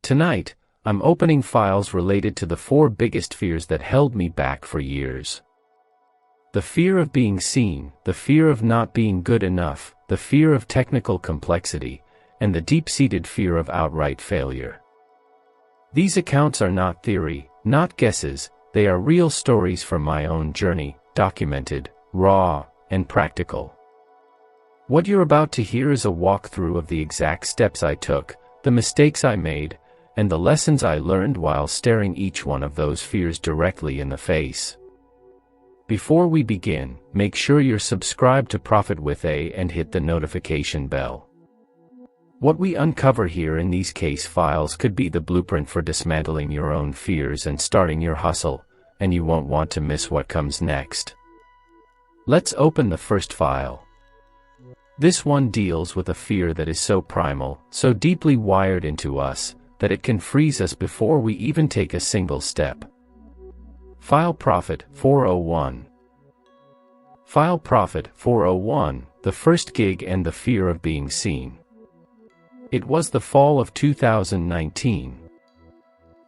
Tonight, I'm opening files related to the 4 biggest fears that held me back for years. The fear of being seen, the fear of not being good enough, the fear of technical complexity, and the deep-seated fear of outright failure. These accounts are not theory, not guesses, they are real stories from my own journey, documented, raw, and practical. What you're about to hear is a walkthrough of the exact steps I took, the mistakes I made, and the lessons I learned while staring each one of those fears directly in the face. Before we begin, make sure you're subscribed to Profit with A and hit the notification bell. What we uncover here in these case files could be the blueprint for dismantling your own fears and starting your hustle, and you won't want to miss what comes next. Let's open the first file. This one deals with a fear that is so primal, so deeply wired into us, that it can freeze us before we even take a single step. File Profit 401. File Profit 401, the first gig and the fear of being seen. It was the fall of 2019.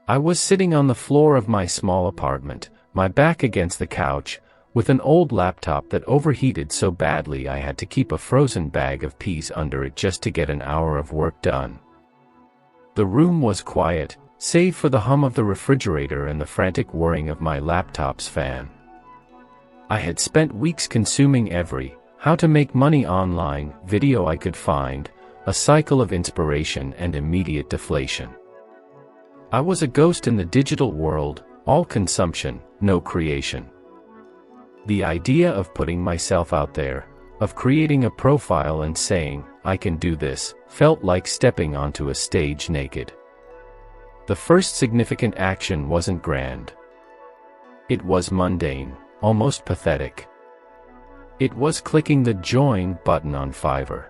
I was sitting on the floor of my small apartment, my back against the couch, with an old laptop that overheated so badly I had to keep a frozen bag of peas under it just to get an hour of work done. The room was quiet, save for the hum of the refrigerator and the frantic whirring of my laptop's fan. I had spent weeks consuming every how to make money online video I could find, a cycle of inspiration and immediate deflation. I was a ghost in the digital world, all consumption, no creation. The idea of putting myself out there, of creating a profile and saying, "I can do this," felt like stepping onto a stage naked. The first significant action wasn't grand. It was mundane, almost pathetic. It was clicking the join button on Fiverr.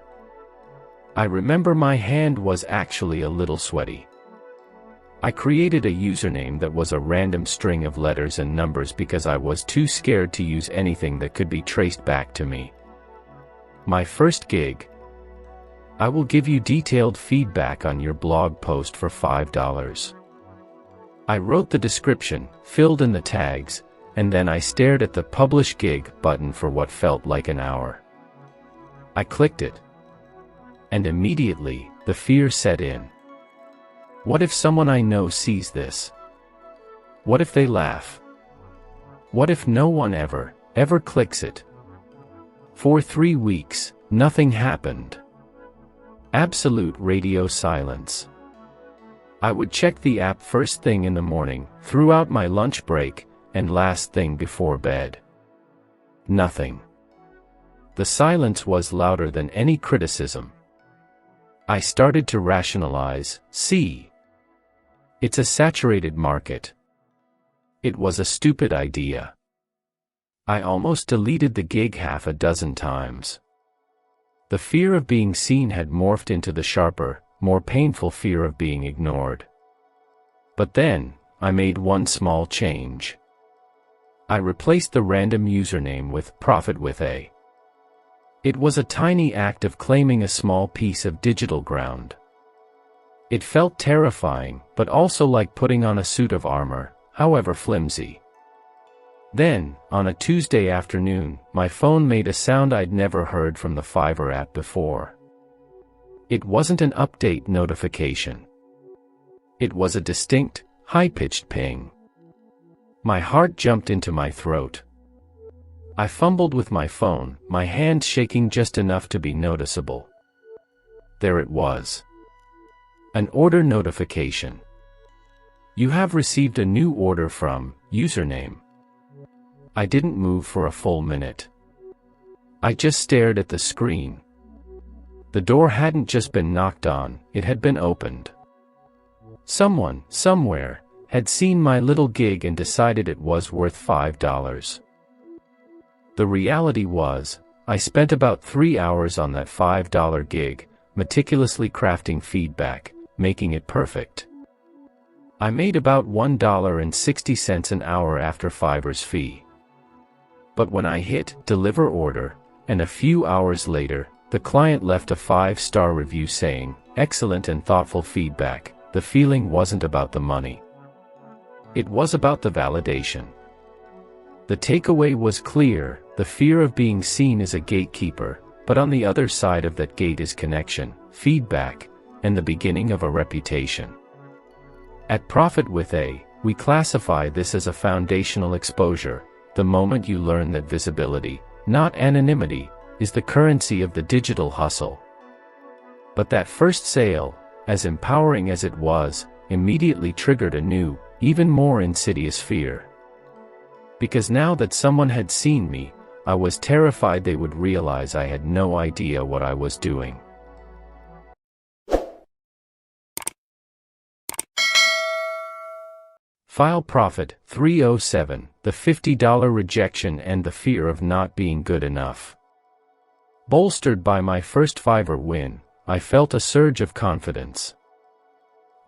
I remember my hand was actually a little sweaty. I created a username that was a random string of letters and numbers because I was too scared to use anything that could be traced back to me. My first gig. I will give you detailed feedback on your blog post for $5. I wrote the description, filled in the tags, and then I stared at the Publish Gig button for what felt like an hour. I clicked it. And immediately, the fear set in. What if someone I know sees this? What if they laugh? What if no one ever clicks it? For 3 weeks, nothing happened. Absolute radio silence. I would check the app first thing in the morning, throughout my lunch break, and last thing before bed. Nothing. The silence was louder than any criticism. I started to rationalize, see. It's a saturated market. It was a stupid idea. I almost deleted the gig half a dozen times. The fear of being seen had morphed into the sharper, more painful fear of being ignored. But then, I made one small change. I replaced the random username with Profit with A. It was a tiny act of claiming a small piece of digital ground. It felt terrifying, but also like putting on a suit of armor, however flimsy. Then, on a Tuesday afternoon, my phone made a sound I'd never heard from the Fiverr app before. It wasn't an update notification. It was a distinct, high-pitched ping. My heart jumped into my throat. I fumbled with my phone, my hand shaking just enough to be noticeable. There it was. An order notification. You have received a new order from username. I didn't move for a full minute. I just stared at the screen. The door hadn't just been knocked on, it had been opened. Someone, somewhere, had seen my little gig and decided it was worth $5. The reality was, I spent about 3 hours on that $5 gig, meticulously crafting feedback, making it perfect. I made about $1.60 an hour after Fiverr's fee. But when I hit Deliver Order, and a few hours later, the client left a 5-star review saying, "Excellent and thoughtful feedback, the the feeling wasn't about the money. It was about the validation. The takeaway was clear: the fear of being seen is a gatekeeper, but on the other side of that gate is connection, feedback, and the beginning of a reputation. At Profit with A, we classify this as a foundational exposure, the moment you learn that visibility, not anonymity, is the currency of the digital hustle. But that first sale, as empowering as it was, immediately triggered a new, even more insidious fear. Because now that someone had seen me, I was terrified they would realize I had no idea what I was doing. File Profit 307, the $50 rejection and the fear of not being good enough. Bolstered by my first Fiverr win, I felt a surge of confidence.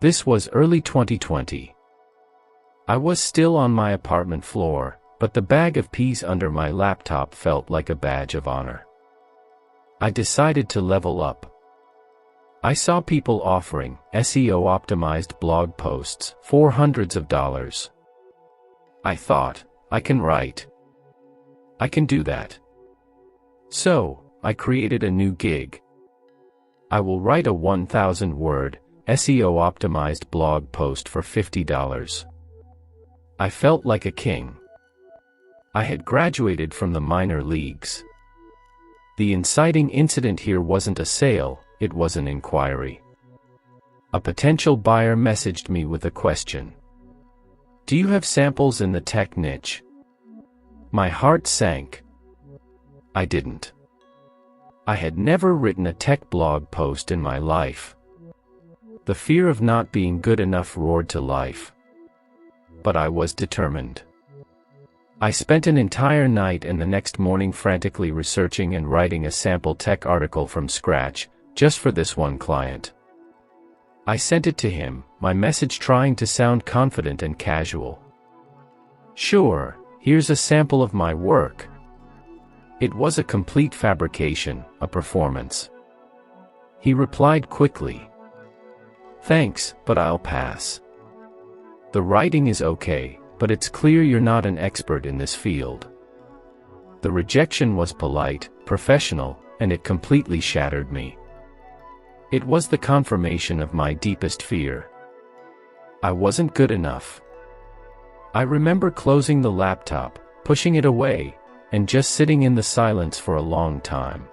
This was early 2020. I was still on my apartment floor, but the bag of peas under my laptop felt like a badge of honor. I decided to level up. I saw people offering SEO-optimized blog posts for hundreds of dollars. I thought, I can write. I can do that. So, I created a new gig. I will write a 1,000-word, SEO-optimized blog post for $50. I felt like a king. I had graduated from the minor leagues. The inciting incident here wasn't a sale, it was an inquiry. A potential buyer messaged me with a question. Do you have samples in the tech niche? My heart sank. I didn't. I had never written a tech blog post in my life. The fear of not being good enough roared to life. But I was determined. I spent an entire night and the next morning frantically researching and writing a sample tech article from scratch, just for this one client. I sent it to him, my message trying to sound confident and casual. Sure, here's a sample of my work. It was a complete fabrication, a performance. He replied quickly. Thanks, but I'll pass. The writing is okay, but it's clear you're not an expert in this field. The rejection was polite, professional, and it completely shattered me. It was the confirmation of my deepest fear. I wasn't good enough. I remember closing the laptop, pushing it away, and just sitting in the silence for a long time.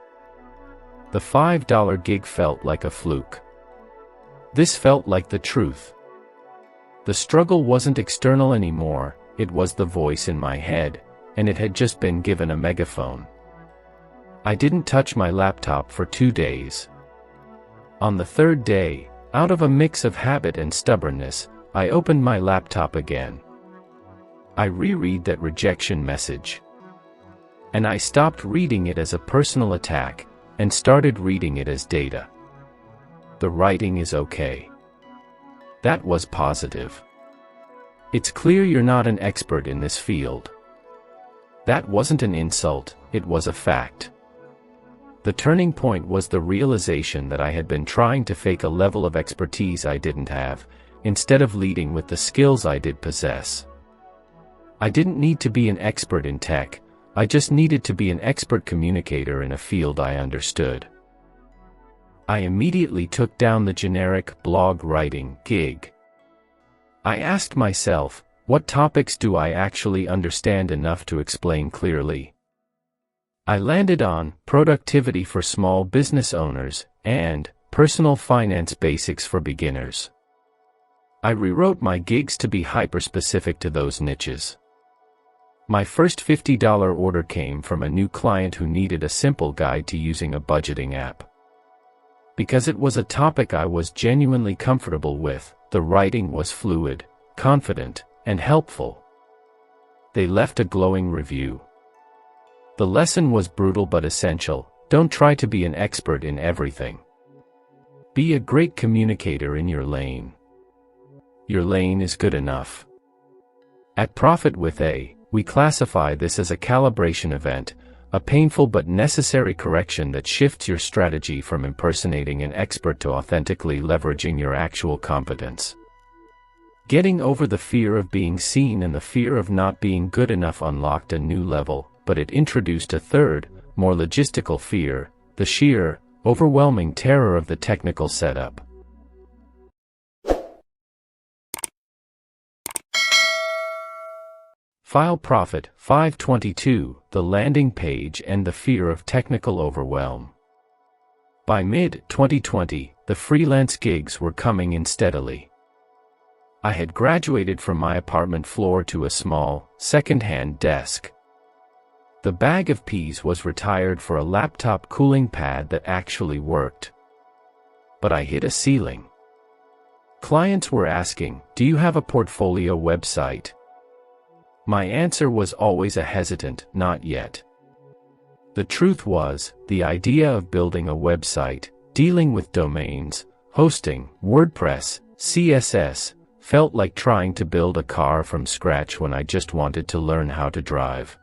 The $5 gig felt like a fluke. This felt like the truth. The struggle wasn't external anymore, it was the voice in my head, and it had just been given a megaphone. I didn't touch my laptop for 2 days. On the third day, out of a mix of habit and stubbornness, I opened my laptop again. I reread that rejection message. And I stopped reading it as a personal attack, and started reading it as data. The writing is okay. That was positive. It's clear you're not an expert in this field. That wasn't an insult, it was a fact. The turning point was the realization that I had been trying to fake a level of expertise I didn't have, instead of leading with the skills I did possess. I didn't need to be an expert in tech, I just needed to be an expert communicator in a field I understood. I immediately took down the generic blog writing gig. I asked myself, what topics do I actually understand enough to explain clearly? I landed on productivity for small business owners and personal finance basics for beginners. I rewrote my gigs to be hyper-specific to those niches. My first $50 order came from a new client who needed a simple guide to using a budgeting app. Because it was a topic I was genuinely comfortable with, the writing was fluid, confident, and helpful. They left a glowing review. The lesson was brutal but essential: don't try to be an expert in everything. Be a great communicator in your lane. Your lane is good enough. At Profit with A, we classify this as a calibration event, a painful but necessary correction that shifts your strategy from impersonating an expert to authentically leveraging your actual competence. Getting over the fear of being seen and the fear of not being good enough unlocked a new level, but it introduced a third, more logistical fear, the sheer, overwhelming terror of the technical setup. File Profit 522, the landing page and the fear of technical overwhelm. By mid-2020, the freelance gigs were coming in steadily. I had graduated from my apartment floor to a small, second-hand desk. The bag of peas was retired for a laptop cooling pad that actually worked. But I hit a ceiling. Clients were asking, "Do you have a portfolio website?" My answer was always a hesitant, "Not yet." The truth was, the idea of building a website, dealing with domains, hosting, WordPress, CSS, felt like trying to build a car from scratch when I just wanted to learn how to drive.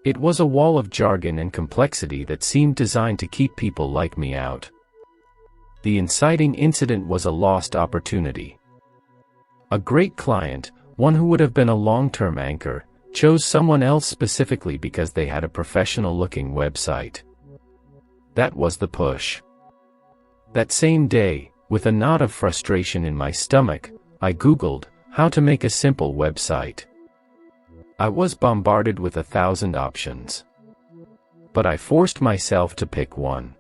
It was a wall of jargon and complexity that seemed designed to keep people like me out. The inciting incident was a lost opportunity. A great client, one who would have been a long-term anchor, chose someone else specifically because they had a professional-looking website. That was the push. That same day, with a knot of frustration in my stomach, I Googled how to make a simple website. I was bombarded with 1,000 options. But I forced myself to pick one.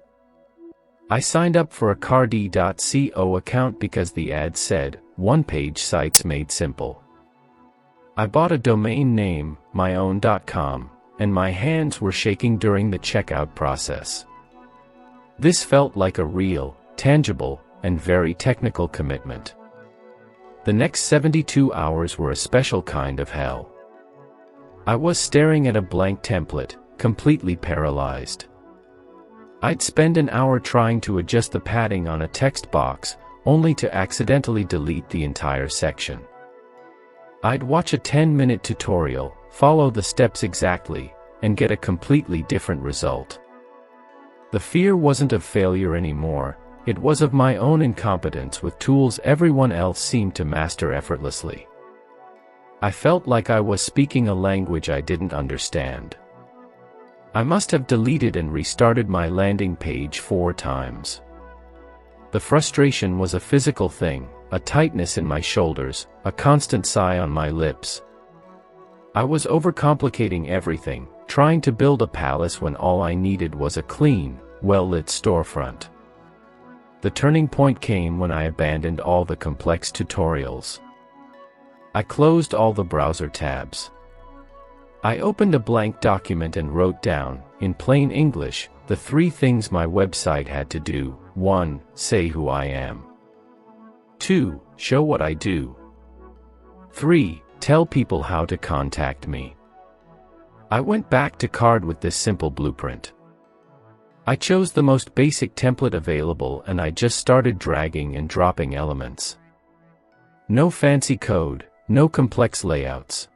I signed up for a Cardi.co account because the ad said, "One-page sites made simple." I bought a domain name, myown.com, and my hands were shaking during the checkout process. This felt like a real, tangible, and very technical commitment. The next 72 hours were a special kind of hell. I was staring at a blank template, completely paralyzed. I'd spend an hour trying to adjust the padding on a text box, only to accidentally delete the entire section. I'd watch a 10-minute tutorial, follow the steps exactly, and get a completely different result. The fear wasn't of failure anymore, it was of my own incompetence with tools everyone else seemed to master effortlessly. I felt like I was speaking a language I didn't understand. I must have deleted and restarted my landing page 4 times. The frustration was a physical thing, a tightness in my shoulders, a constant sigh on my lips. I was overcomplicating everything, trying to build a palace when all I needed was a clean, well-lit storefront. The turning point came when I abandoned all the complex tutorials. I closed all the browser tabs. I opened a blank document and wrote down, in plain English, the 3 things my website had to do. 1. Say who I am. 2. Show what I do. 3. Tell people how to contact me. I went back to Card with this simple blueprint. I chose the most basic template available and I just started dragging and dropping elements. No fancy code, no complex layouts.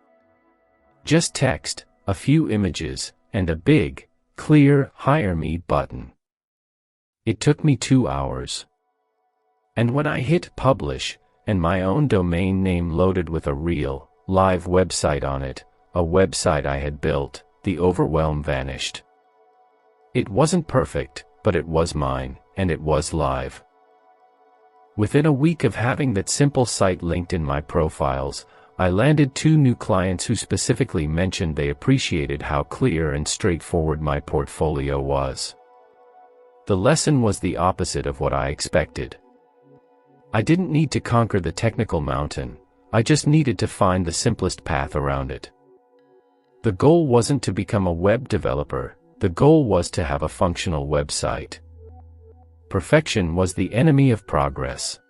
Just text, a few images, and a big, clear, "Hire me" button. It took me 2 hours. And when I hit publish, and my own domain name loaded with a real, live website on it, a website I had built, the overwhelm vanished. It wasn't perfect, but it was mine, and it was live. Within a week of having that simple site linked in my profiles, I landed 2 new clients who specifically mentioned they appreciated how clear and straightforward my portfolio was. The lesson was the opposite of what I expected. I didn't need to conquer the technical mountain, I just needed to find the simplest path around it. The goal wasn't to become a web developer, the goal was to have a functional website. Perfection was the enemy of progress.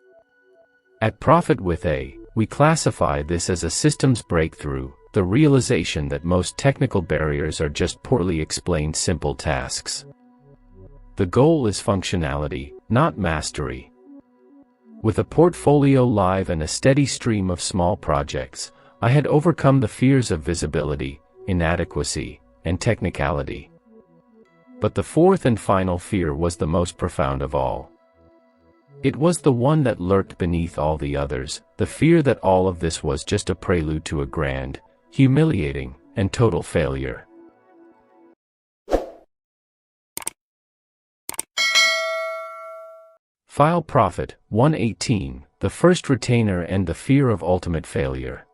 At Profit with A, we classify this as a systems breakthrough, the realization that most technical barriers are just poorly explained simple tasks. The goal is functionality, not mastery. With a portfolio live and a steady stream of small projects, I had overcome the fears of visibility, inadequacy, and technicality. But the fourth and final fear was the most profound of all. It was the one that lurked beneath all the others, the fear that all of this was just a prelude to a grand, humiliating, and total failure. File Profit 118, The First Retainer and the Fear of Ultimate Failure.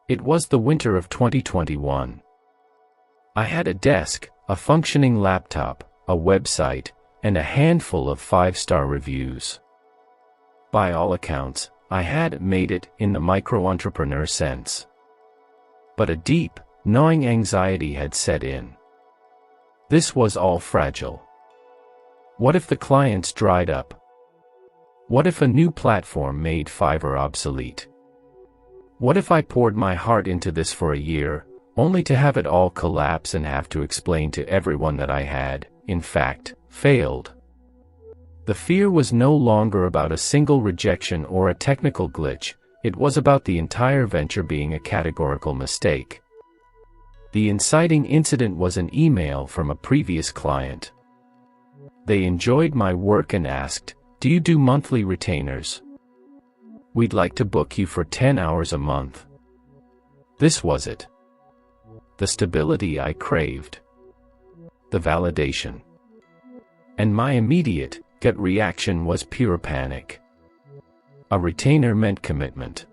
It was the winter of 2021. I had a desk, a functioning laptop, a website, and a handful of 5-star reviews. By all accounts, I had made it in the micro-entrepreneur sense. But a deep, gnawing anxiety had set in. This was all fragile. What if the clients dried up? What if a new platform made Fiverr obsolete? What if I poured my heart into this for a year, only to have it all collapse and have to explain to everyone that I had, in fact, failed? The fear was no longer about a single rejection or a technical glitch, it was about the entire venture being a categorical mistake. The inciting incident was an email from a previous client. They enjoyed my work and asked, "Do you do monthly retainers? We'd like to book you for 10 hours a month." This was it. The stability I craved. The validation. And my immediate, gut reaction was pure panic. A retainer meant commitment.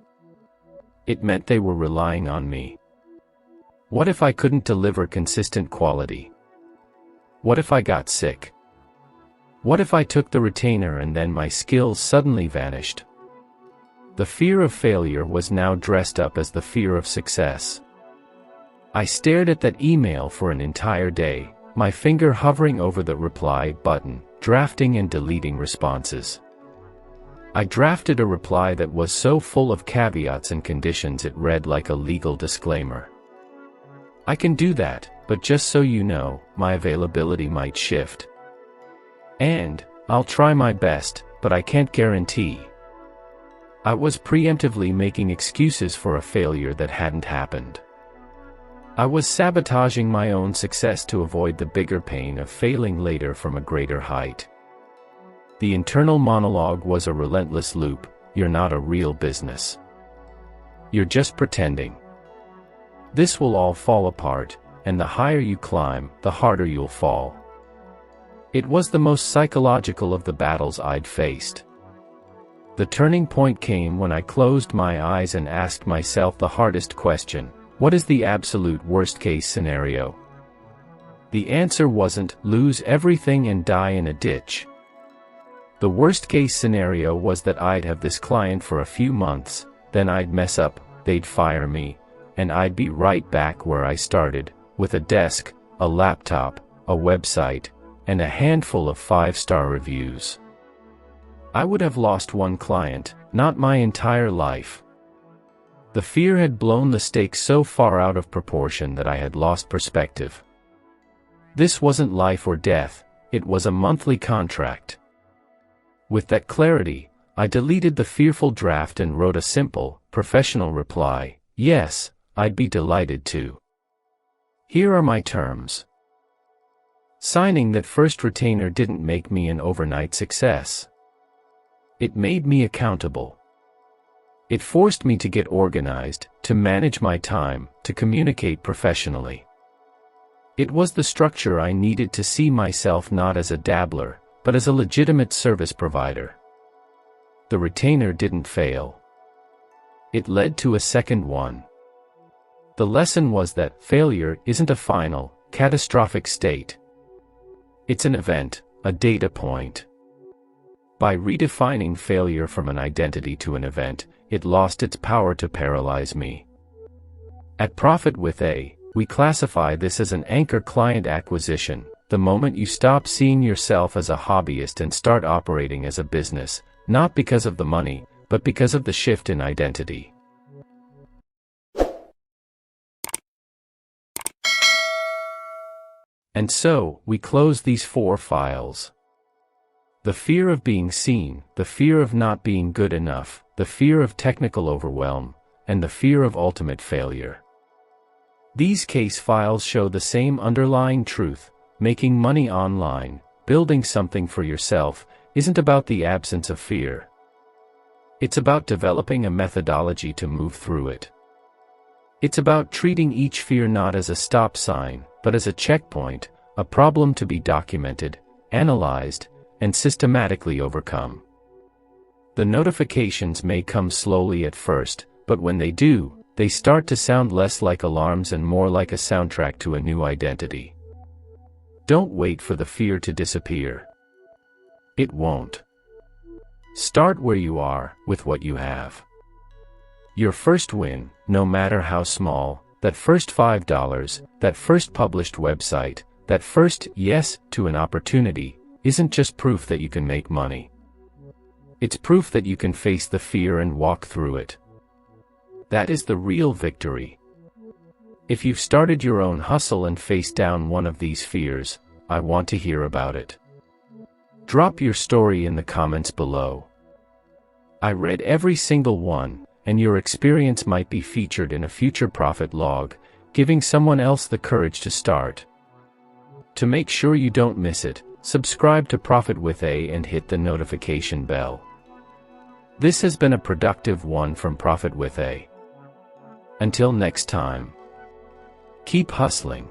It meant they were relying on me. What if I couldn't deliver consistent quality? What if I got sick? What if I took the retainer and then my skills suddenly vanished? The fear of failure was now dressed up as the fear of success. I stared at that email for an entire day, my finger hovering over the reply button, drafting and deleting responses. I drafted a reply that was so full of caveats and conditions it read like a legal disclaimer. "I can do that, but just so you know, my availability might shift. And, I'll try my best, but I can't guarantee." I was preemptively making excuses for a failure that hadn't happened. I was sabotaging my own success to avoid the bigger pain of failing later from a greater height. The internal monologue was a relentless loop: "You're not a real business. You're just pretending. This will all fall apart, and the higher you climb, the harder you'll fall." It was the most psychological of the battles I'd faced. The turning point came when I closed my eyes and asked myself the hardest question: what is the absolute worst-case scenario? The answer wasn't, lose everything and die in a ditch. The worst-case scenario was that I'd have this client for a few months, then I'd mess up, they'd fire me, and I'd be right back where I started, with a desk, a laptop, a website, and a handful of 5-star reviews. I would have lost one client, not my entire life. The fear had blown the stakes so far out of proportion that I had lost perspective. This wasn't life or death, it was a monthly contract. With that clarity, I deleted the fearful draft and wrote a simple, professional reply: "Yes, I'd be delighted to. Here are my terms." Signing that first retainer didn't make me an overnight success. It made me accountable. It forced me to get organized, to manage my time, to communicate professionally. It was the structure I needed to see myself not as a dabbler, but as a legitimate service provider. The retainer didn't fail. It led to a second one. The lesson was that failure isn't a final, catastrophic state. It's an event, a data point. By redefining failure from an identity to an event, it lost its power to paralyze me. At Profit with A, we classify this as an anchor client acquisition, the moment you stop seeing yourself as a hobbyist and start operating as a business, not because of the money, but because of the shift in identity. And so, we close these 4 files. The fear of being seen, the fear of not being good enough, the fear of technical overwhelm, and the fear of ultimate failure. These case files show the same underlying truth: making money online, building something for yourself, isn't about the absence of fear. It's about developing a methodology to move through it. It's about treating each fear not as a stop sign, but as a checkpoint, a problem to be documented, analyzed, and systematically overcome. The notifications may come slowly at first, but when they do, they start to sound less like alarms and more like a soundtrack to a new identity. Don't wait for the fear to disappear. It won't. Start where you are, with what you have. Your first win, no matter how small, that first $5, that first published website, that first yes to an opportunity, isn't just proof that you can make money. It's proof that you can face the fear and walk through it. That is the real victory. If you've started your own hustle and faced down one of these fears, I want to hear about it. Drop your story in the comments below. I read every single one, and your experience might be featured in a future Profit Log, giving someone else the courage to start. To make sure you don't miss it, subscribe to Profit with A and hit the notification bell. This has been a productive one from Profit with A. Until next time, keep hustling.